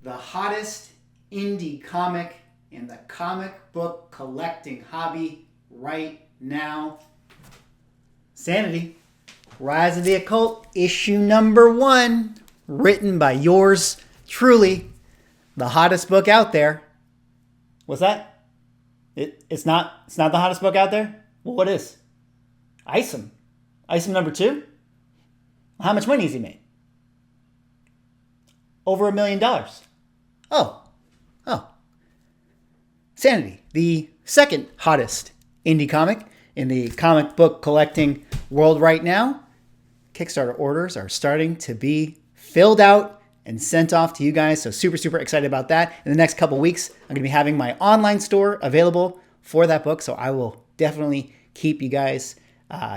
the hottest indie comic in the comic book collecting hobby right now. Sanity, Rise of the Occult, issue number 1, written by yours truly, the hottest book out there. What's that? It's not the hottest book out there? Well, what is? Isom. Isom number 2? How much money has he made? Over $1 million. Oh. Sanity, the second hottest indie comic in the comic book collecting world right now. Kickstarter orders are starting to be filled out and sent off to you guys. So super excited about that. In the next couple weeks, I'm going to be having my online store available for that book. So I will definitely keep you guys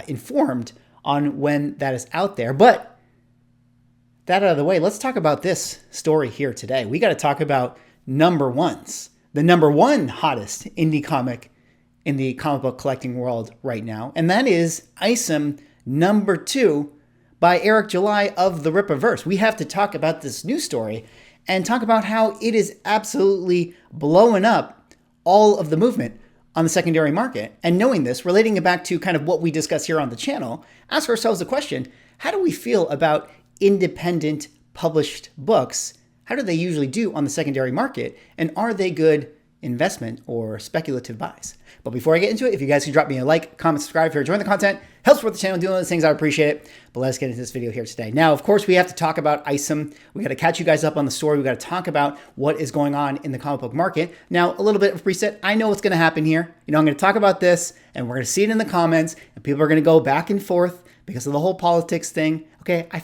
informed on when that is out there. But that out of the way, let's talk about this story here today. We got to talk about number ones. The number 1 hottest indie comic in the comic book collecting world right now. And that is Isom number 2 by Eric July of the Rippaverse. We have to talk about this news story and talk about how it is absolutely blowing up all of the movement on the secondary market. And knowing this, relating it back to kind of what we discuss here on the channel, ask ourselves the question, how do we feel about independent published books? How do they usually do on the secondary market? And are they good investment or speculative buys? But before I get into it, if you guys could drop me a like, comment, subscribe if you're enjoying the content, helps support the channel, doing those things, I would appreciate it. But let's get into this video here today. Now, of course, we have to talk about Isom. We got to catch you guys up on the story. We got to talk about what is going on in the comic book market. Now, a little bit of preset. I know what's going to happen here. I'm going to talk about this and we're going to see it in the comments and people are going to go back and forth because of the whole politics thing. Okay, I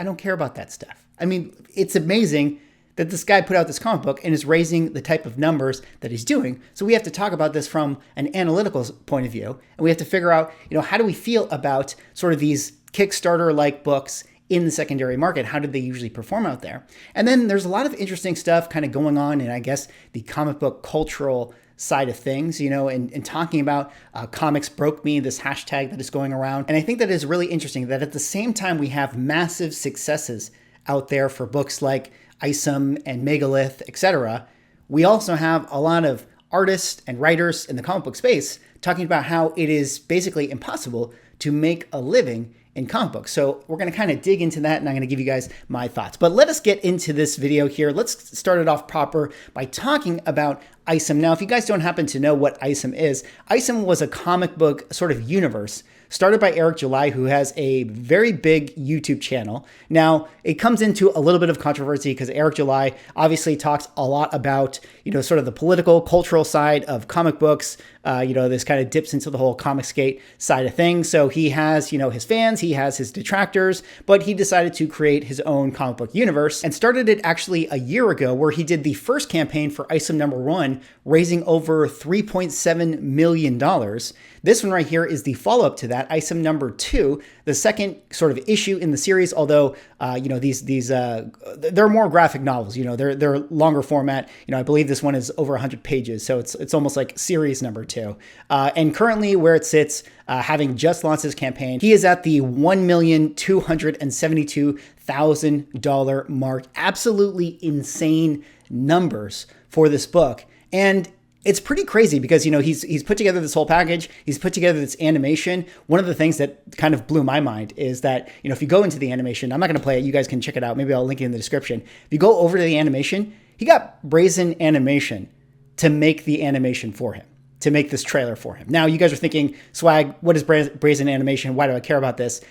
don't care about that stuff. I mean, it's amazing that this guy put out this comic book and is raising the type of numbers that he's doing. So we have to talk about this from an analytical point of view. And we have to figure out, how do we feel about sort of these Kickstarter-like books in the secondary market? How did they usually perform out there? And then there's a lot of interesting stuff kind of going on in, I guess, the comic book cultural side of things, and talking about comics broke me, this hashtag that is going around. And I think that is really interesting that at the same time we have massive successes out there for books like Isom and Megalith, etc. We also have a lot of artists and writers in the comic book space talking about how it is basically impossible to make a living in comic books. So we're going to kind of dig into that and I'm going to give you guys my thoughts. But let us get into this video here. Let's start it off proper by talking about Isom. Now, if you guys don't happen to know what Isom is, Isom was a comic book sort of universe started by Eric July, who has a very big YouTube channel. Now, it comes into a little bit of controversy because Eric July obviously talks a lot about, sort of the political, cultural side of comic books. This kind of dips into the whole Comicsgate side of things. So he has, his fans, he has his detractors, but he decided to create his own comic book universe and started it actually a year ago where he did the first campaign for Isom number 1, raising over $3.7 million. This one right here is the follow-up to that, Isom number 2, the second sort of issue in the series, although, they're more graphic novels, they're longer format. I believe this one is over 100 pages, so it's almost like series number 2. And currently where it sits, having just launched his campaign, he is at the $1,272,000 mark. Absolutely insane numbers for this book. And it's pretty crazy because, he's put together this whole package. He's put together this animation. One of the things that kind of blew my mind is that, if you go into the animation, I'm not going to play it. You guys can check it out. Maybe I'll link it in the description. If you go over to the animation, he got Brazen Animation to make the animation for him, to make this trailer for him. Now, you guys are thinking, Swag, what is Brazen Animation? Why do I care about this?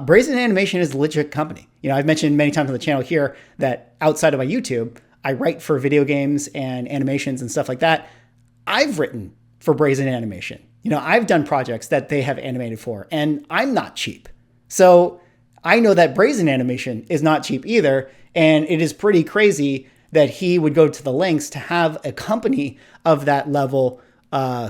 Brazen Animation is a legit company. I've mentioned many times on the channel here that outside of my YouTube, I write for video games and animations and stuff like that. I've written for Brazen Animation. I've done projects that they have animated for, and I'm not cheap. So I know that Brazen Animation is not cheap either, and it is pretty crazy that he would go to the lengths to have a company of that level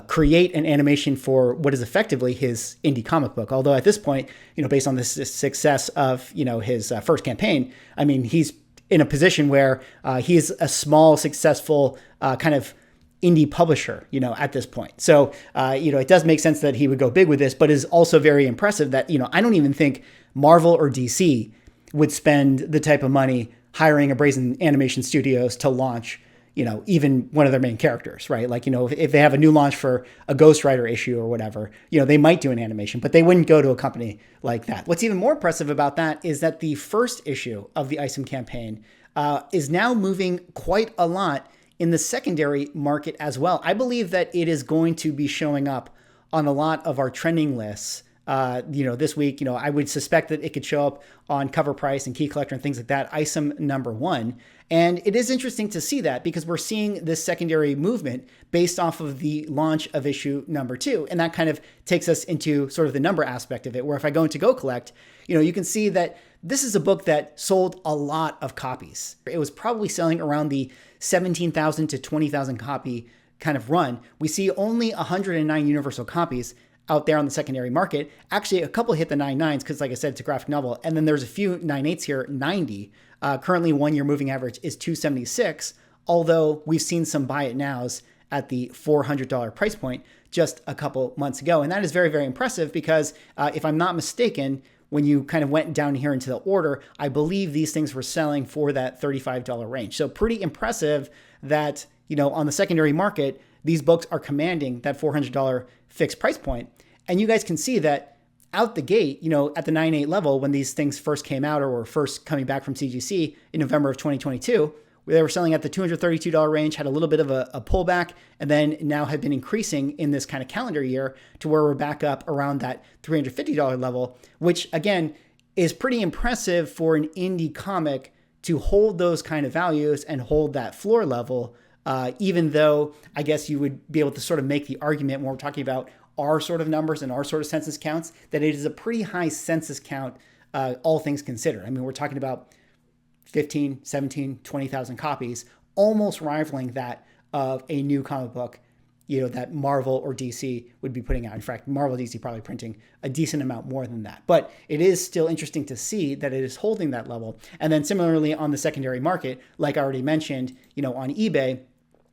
create an animation for what is effectively his indie comic book. Although at this point, based on the success of, his first campaign, I mean, he's in a position where he's a small, successful kind of indie publisher, at this point. So, it does make sense that he would go big with this, but is also very impressive that, I don't even think Marvel or DC would spend the type of money hiring a Brazen Animation Studios to launch, even one of their main characters, right? Like, if they have a new launch for a Ghost Rider issue or whatever, they might do an animation, but they wouldn't go to a company like that. What's even more impressive about that is that the first issue of the Isom campaign is now moving quite a lot in the secondary market as well. I believe that it is going to be showing up on a lot of our trending lists this week. I would suspect that it could show up on Cover Price and Key Collector and things like that, Isom #1. And it is interesting to see that because we're seeing this secondary movement based off of the launch of issue #2. And that kind of takes us into sort of the number aspect of it, where if I go into Go Collect, you can see that this is a book that sold a lot of copies. It was probably selling around the 17,000 to 20,000 copy kind of run. We see only 109 universal copies out there on the secondary market. Actually, a couple hit the 9.9s because, like I said, it's a graphic novel. And then there's a few 9.8s here, 90. Currently, 1 year moving average is 276, although we've seen some buy it nows at the $400 price point just a couple months ago. And that is very, very impressive because if I'm not mistaken, when you kind of went down here into the order, I believe these things were selling for that $35 range. So pretty impressive that, on the secondary market, these books are commanding that $400 fixed price point. And you guys can see that out the gate, at the 9.8 level, when these things first came out or were first coming back from CGC in November of 2022, they were selling at the $232 range, had a little bit of a pullback, and then now have been increasing in this kind of calendar year to where we're back up around that $350 level, which again is pretty impressive for an indie comic to hold those kind of values and hold that floor level, even though I guess you would be able to sort of make the argument when we're talking about our sort of numbers and our sort of census counts, that it is a pretty high census count, all things considered. I mean, we're talking about 15, 17, 20,000 copies, almost rivaling that of a new comic book, that Marvel or DC would be putting out. In fact, Marvel, DC probably printing a decent amount more than that. But it is still interesting to see that it is holding that level. And then similarly on the secondary market, like I already mentioned, on eBay,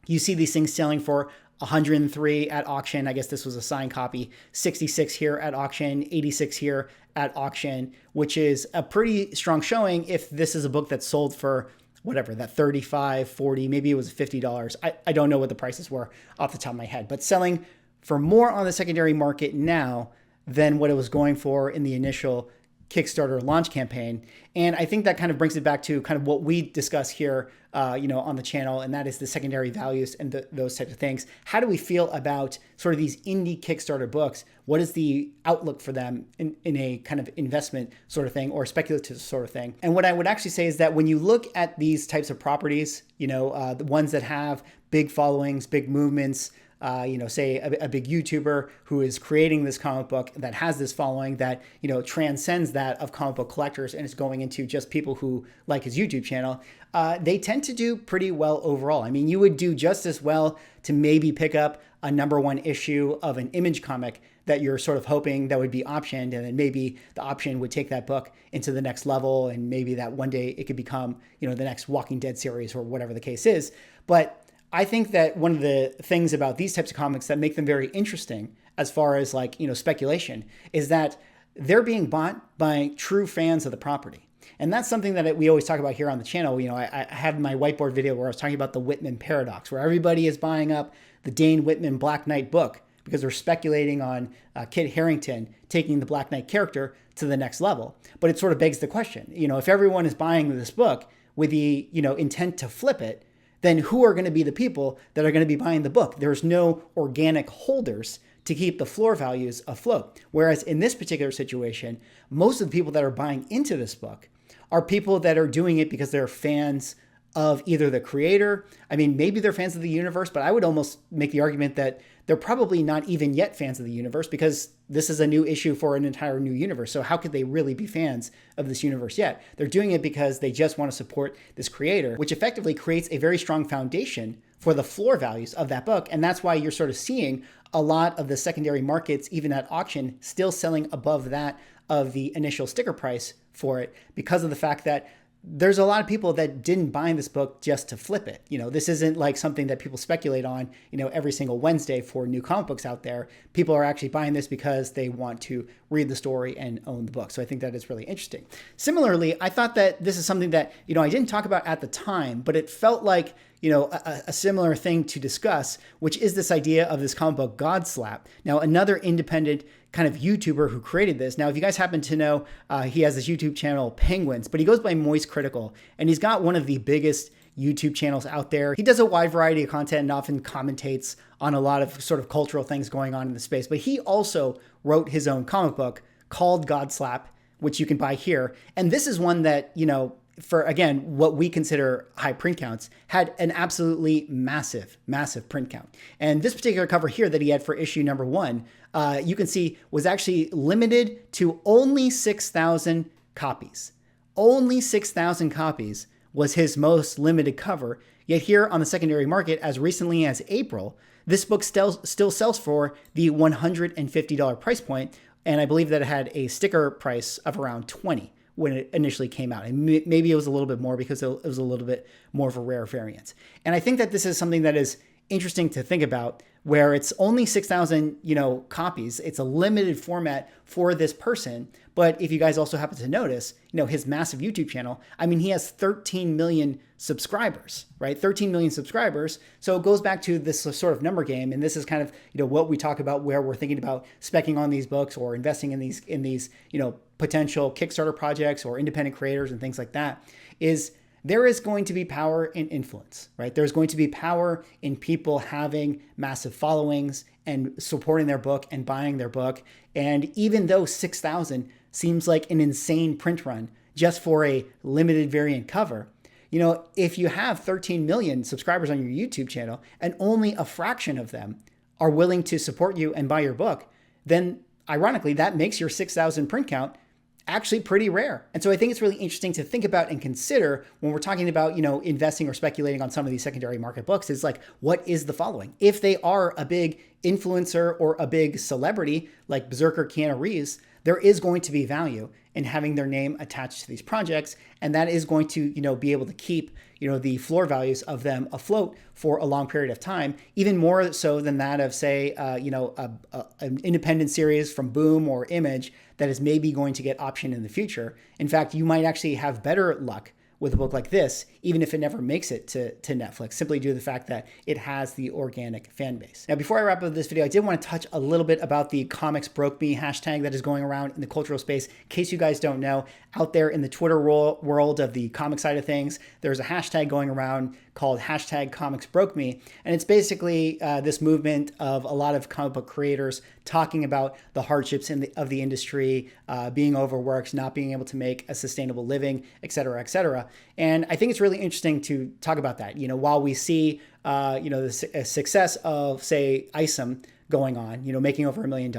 you see these things selling for 103 at auction. I guess this was a signed copy. 66 here at auction, 86 here at auction, which is a pretty strong showing if this is a book that's sold for whatever, that 35, 40, maybe it was $50. I don't know what the prices were off the top of my head, but selling for more on the secondary market now than what it was going for in the initial Kickstarter launch campaign. And I think that kind of brings it back to kind of what we discuss here, on the channel, and that is the secondary values and those types of things. How do we feel about sort of these indie Kickstarter books? What is the outlook for them in a kind of investment sort of thing or speculative sort of thing? And what I would actually say is that when you look at these types of properties, the ones that have big followings, big movements, say a big YouTuber who is creating this comic book that has this following that, transcends that of comic book collectors and is going into just people who like his YouTube channel, they tend to do pretty well overall. I mean, you would do just as well to maybe pick up a #1 issue of an Image comic that you're sort of hoping that would be optioned, and then maybe the option would take that book into the next level, and maybe that one day it could become, the next Walking Dead series or whatever the case is. But I think that one of the things about these types of comics that make them very interesting as far as speculation is that they're being bought by true fans of the property. And that's something that we always talk about here on the channel. I have my whiteboard video where I was talking about the Whitman paradox, where everybody is buying up the Dane Whitman Black Knight book because they're speculating on Kit Harington taking the Black Knight character to the next level. But it sort of begs the question, if everyone is buying this book with the, intent to flip it, then who are going to be the people that are going to be buying the book? There's no organic holders to keep the floor values afloat. Whereas in this particular situation, most of the people that are buying into this book are people that are doing it because they're fans of either the creator. I mean, maybe they're fans of the universe, but I would almost make the argument that they're probably not even yet fans of the universe because this is a new issue for an entire new universe. So how could they really be fans of this universe yet? They're doing it because they just want to support this creator, which effectively creates a very strong foundation for the floor values of that book. And that's why you're sort of seeing a lot of the secondary markets, even at auction, still selling above that of the initial sticker price for it because of the fact that there's a lot of people that didn't buy this book just to flip it. This isn't like something that people speculate on, every single Wednesday for new comic books out there. People are actually buying this because they want to read the story and own the book. So I think that is really interesting. Similarly, I thought that this is something that, I didn't talk about at the time, but it felt like, a similar thing to discuss, which is this idea of this comic book God Slap. Now, another independent kind of YouTuber who created this. Now, if you guys happen to know, he has this YouTube channel, Penguins, but he goes by Moist Critical, and he's got one of the biggest YouTube channels out there. He does a wide variety of content and often commentates on a lot of sort of cultural things going on in the space. But he also wrote his own comic book called God Slap, which you can buy here. And this is one that, for, again, what we consider high print counts, had an absolutely massive print count. And this particular cover here that he had for issue number 1, you can see was actually limited to only 6,000 copies. Only 6,000 copies was his most limited cover. Yet here on the secondary market, as recently as April, this book still sells for the $150 price point. And I believe that it had a sticker price of around $20 when it initially came out. And maybe it was a little bit more because it was a little bit more of a rare variant. And I think that this is something that is interesting to think about, where it's only 6,000, copies. It's a limited format for this person. But if you guys also happen to notice, his massive YouTube channel, he has 13 million subscribers, right? 13 million subscribers. So it goes back to this sort of number game. And this is kind of, what we talk about where we're thinking about speccing on these books or investing in these, potential Kickstarter projects or independent creators and things like that, is there is going to be power in influence, right? There's going to be power in people having massive followings and supporting their book and buying their book. And even though 6,000 seems like an insane print run just for a limited variant cover, if you have 13 million subscribers on your YouTube channel and only a fraction of them are willing to support you and buy your book, then ironically, that makes your 6,000 print count actually pretty rare. And so I think it's really interesting to think about and consider when we're talking about, investing or speculating on some of these secondary market books, is like, what is the following? If they are a big influencer or a big celebrity like Berserker Keanu Reeves, there is going to be value in having their name attached to these projects. And that is going to, be able to keep, the floor values of them afloat for a long period of time, even more so than that of, say, an independent series from Boom or Image that is maybe going to get optioned in the future. In fact, you might actually have better luck with a book like this, even if it never makes it to Netflix, simply due to the fact that it has the organic fan base. Now, before I wrap up this video, I did want to touch a little bit about the comics broke me hashtag that is going around in the cultural space. In case you guys don't know, out there in the Twitter world of the comic side of things, there's a hashtag going around called hashtag comics broke me. And it's basically this movement of a lot of comic book creators talking about the hardships of the industry, being overworked, not being able to make a sustainable living, et cetera, et cetera. And I think it's really interesting to talk about that. While we see, the success of, say, Isom going on, making over $1 million,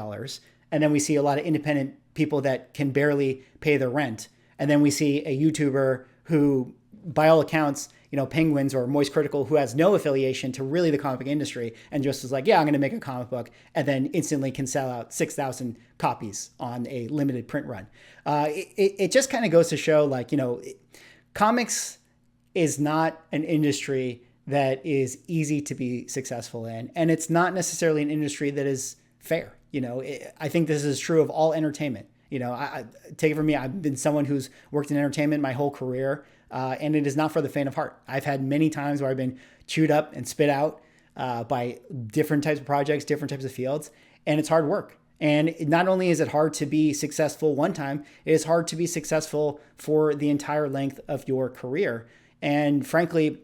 and then we see a lot of independent people that can barely pay their rent, and then we see a YouTuber who, by all accounts, Penguins or Moist Critical, who has no affiliation to really the comic book industry, and just is like, yeah, I'm going to make a comic book, and then instantly can sell out 6,000 copies on a limited print run. It just kind of goes to show, comics is not an industry that is easy to be successful in, and it's not necessarily an industry that is fair. I think this is true of all entertainment. I take it from me, I've been someone who's worked in entertainment my whole career, and it is not for the faint of heart. I've had many times where I've been chewed up and spit out by different types of projects, different types of fields, and it's hard work. And not only is it hard to be successful one time, it is hard to be successful for the entire length of your career. And frankly,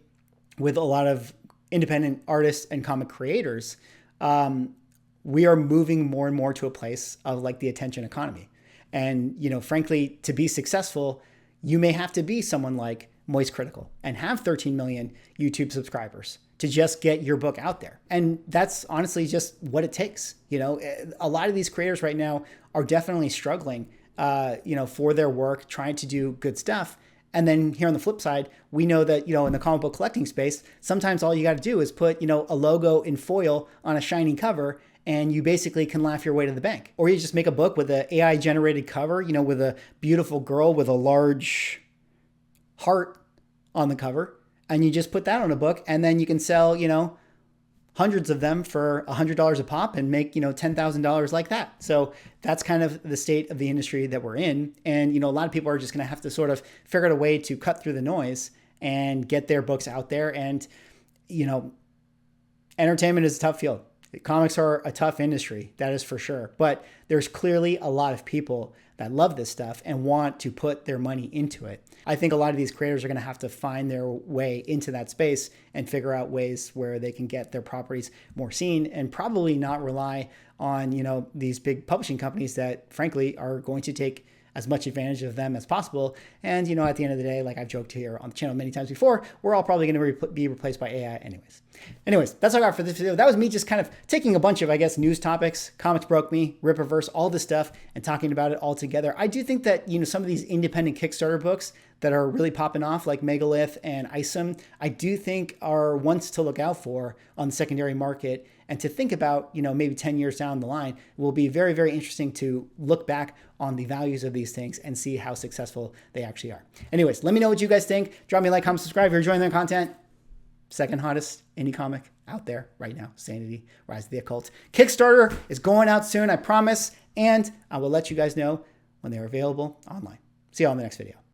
with a lot of independent artists and comic creators, we are moving more and more to a place of the attention economy. And, frankly, to be successful, you may have to be someone like Moist Critical and have 13 million YouTube subscribers to just get your book out there. And that's honestly just what it takes. A lot of these creators right now are definitely struggling, for their work, trying to do good stuff. And then here on the flip side, we know that, in the comic book collecting space, sometimes all you got to do is put, a logo in foil on a shiny cover, and you basically can laugh your way to the bank. Or you just make a book with an AI generated cover, with a beautiful girl with a large heart on the cover, and you just put that on a book, and then you can sell, hundreds of them for $100 a pop and make, $10,000 like that. So that's kind of the state of the industry that we're in. And, a lot of people are just going to have to sort of figure out a way to cut through the noise and get their books out there. And, entertainment is a tough field. Comics are a tough industry, that is for sure. But there's clearly a lot of people that love this stuff and want to put their money into it. I think a lot of these creators are going to have to find their way into that space and figure out ways where they can get their properties more seen and probably not rely on, these big publishing companies that frankly are going to take as much advantage of them as possible. And, at the end of the day, like I've joked here on the channel many times before, we're all probably going to be replaced by AI anyways. That's all I got for this video. That was me just kind of taking a bunch of, news topics, Comics Broke Me, Rippaverse, all this stuff, and talking about it all together. I do think that, some of these independent Kickstarter books that are really popping off, like Megalith and Isom, I do think are ones to look out for on the secondary market and to think about, maybe 10 years down the line. It will be very, very interesting to look back on the values of these things and see how successful they actually are. Anyways, let me know what you guys think. Drop me a like, comment, subscribe if you're enjoying the content. Second hottest indie comic out there right now, SANITY, Rise of the Occult. Kickstarter is going out soon, I promise, and I will let you guys know when they're available online. See you all in the next video.